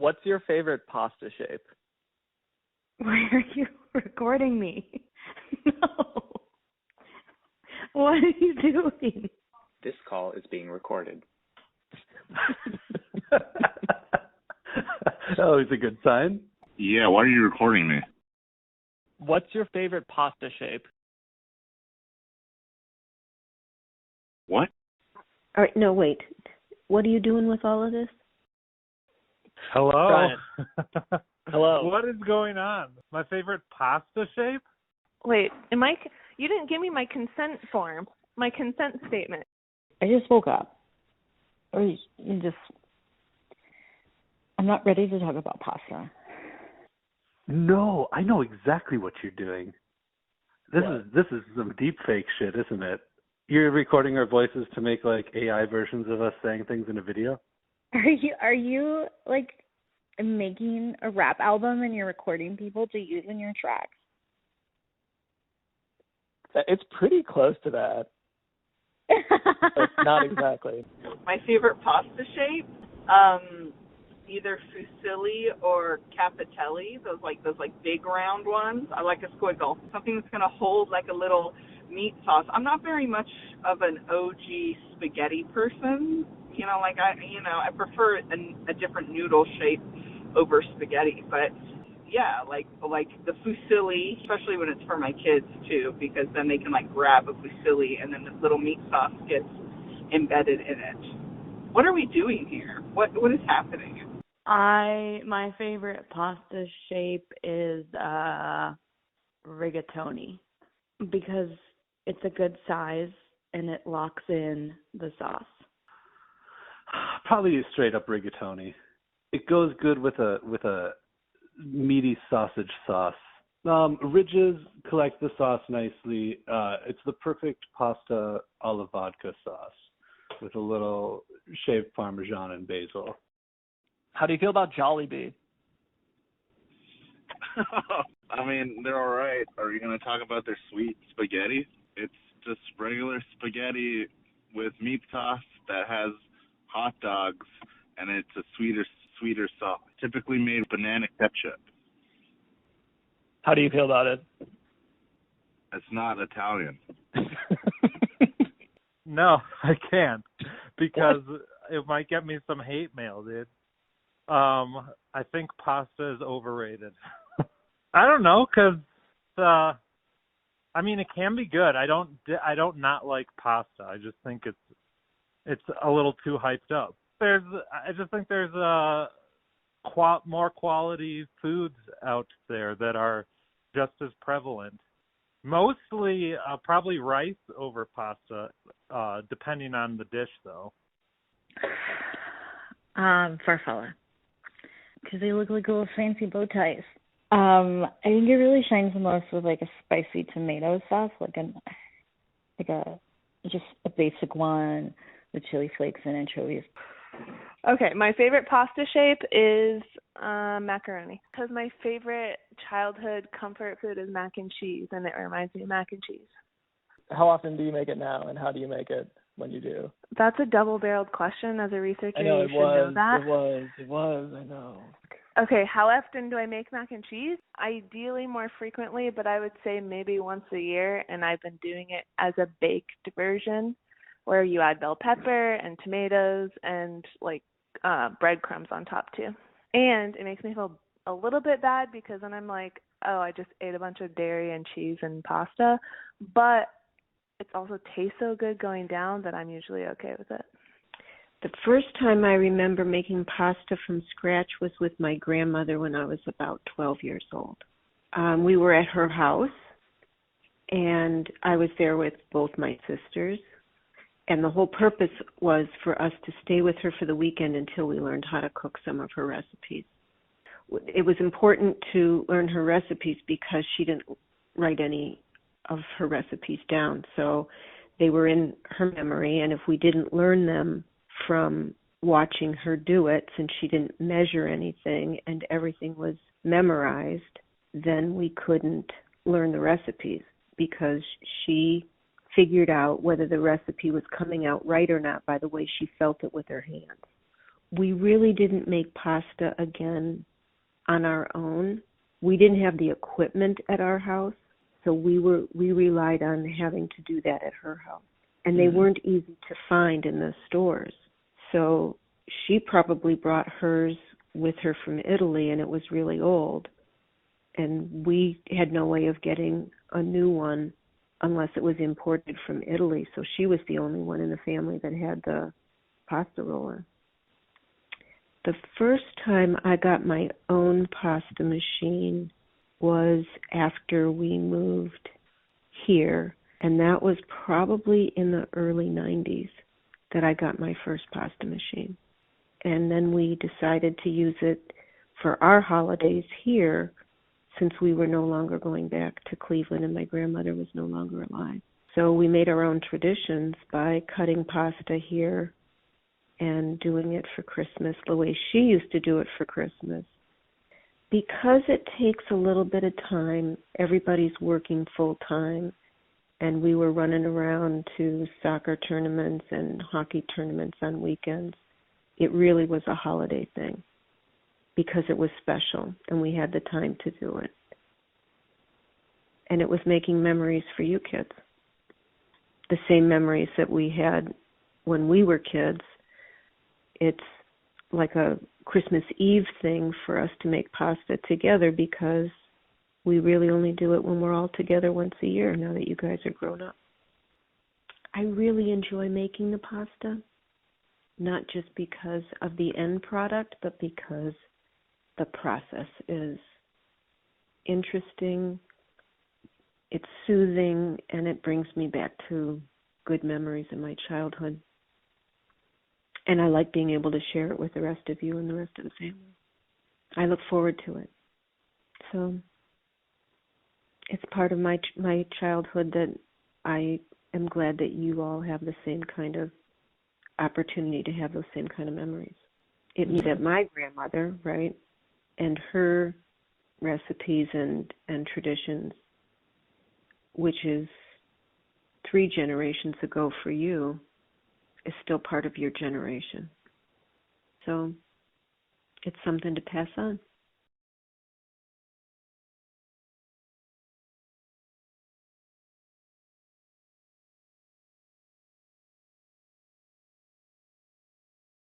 What's your favorite pasta shape? Why are you recording me? No. What are you doing? This call is being recorded. Always a good sign. Yeah, why are you recording me? What's your favorite pasta shape? What? All right, no, wait. What are you doing with all of this? Hello. Hello. What is going on? My favorite pasta shape? Wait, you didn't give me my consent form, my consent statement. I just woke up. Or I'm not ready to talk about pasta. No, I know exactly what you're doing. This is some deep fake shit, isn't it? You're recording our voices to make like AI versions of us saying things in a video? Are you like making a rap album and you're recording people to use in your tracks? It's pretty close to that. But not exactly. My favorite pasta shape, either fusilli or capitelli, those big round ones. I like a squiggle, something that's going to hold like a little meat sauce. I'm not very much of an OG spaghetti person. I prefer a different noodle shape over spaghetti, but yeah, like the fusilli, especially when it's for my kids too, because then they can like grab a fusilli and then the little meat sauce gets embedded in it. What are we doing here? What is happening? My favorite pasta shape is rigatoni because it's a good size and it locks in the sauce. Probably a straight up rigatoni. It goes good with a meaty sausage sauce. Ridges collect the sauce nicely. It's the perfect pasta alla vodka sauce with a little shaved Parmesan and basil. How do you feel about Jollibee? I mean, they're all right. Are you going to talk about their sweet spaghetti? It's just regular spaghetti with meat sauce that has hot dogs, and it's a sweeter sauce, typically made with banana ketchup. How do you feel about it? It's not Italian. No, I can't because it might get me some hate mail, dude. I think pasta is overrated. I don't know, cause it can be good. I don't not like pasta. I just think it's a little too hyped up. I just think there's more quality foods out there that are just as prevalent. Mostly, probably rice over pasta, depending on the dish, though. Farfalla. Because they look like little fancy bow ties. I think it really shines the most with like a spicy tomato sauce, just a basic one with chili flakes and anchovies. Okay, my favorite pasta shape is macaroni because my favorite childhood comfort food is mac and cheese, and it reminds me of mac and cheese. How often do you make it now, and how do you make it when you do? That's a double-barreled question. As a researcher, I know, you should know that. It was, I know. Okay, how often do I make mac and cheese? Ideally more frequently, but I would say maybe once a year, and I've been doing it as a baked version where you add bell pepper and tomatoes and breadcrumbs on top too. And it makes me feel a little bit bad because then I'm like, oh, I just ate a bunch of dairy and cheese and pasta, but it also tastes so good going down that I'm usually okay with it. The first time I remember making pasta from scratch was with my grandmother when I was about 12 years old. We were at her house, and I was there with both my sisters. And the whole purpose was for us to stay with her for the weekend until we learned how to cook some of her recipes. It was important to learn her recipes because she didn't write any of her recipes down. So they were in her memory, and if we didn't learn them from watching her do it, since she didn't measure anything and everything was memorized, then we couldn't learn the recipes because she figured out whether the recipe was coming out right or not by the way she felt it with her hands. we really didn't make pasta again on our own. We didn't have the equipment at our house, so we relied on having to do that at her house. And they weren't easy to find in the stores. So she probably brought hers with her from Italy, and it was really old. And we had no way of getting a new one unless it was imported from Italy. So she was the only one in the family that had the pasta roller. The first time I got my own pasta machine was after we moved here, and that was probably in the early 90s that I got my first pasta machine. And then we decided to use it for our holidays here since we were no longer going back to Cleveland and my grandmother was no longer alive. So we made our own traditions by cutting pasta here and doing it for Christmas the way she used to do it for Christmas. Because it takes a little bit of time, everybody's working full time, and we were running around to soccer tournaments and hockey tournaments on weekends. It really was a holiday thing because it was special and we had the time to do it. And it was making memories for you kids. The same memories that we had when we were kids. It's like a Christmas Eve thing for us to make pasta together because we really only do it when we're all together once a year now that you guys are grown up. I really enjoy making the pasta, not just because of the end product, but because the process is interesting, it's soothing, and it brings me back to good memories in my childhood. And I like being able to share it with the rest of you and the rest of the family. I look forward to it. So it's part of my childhood that I am glad that you all have the same kind of opportunity to have those same kind of memories. It means that my grandmother, right, and her recipes and traditions, which is 3 generations ago for you, is still part of your generation. So it's something to pass on.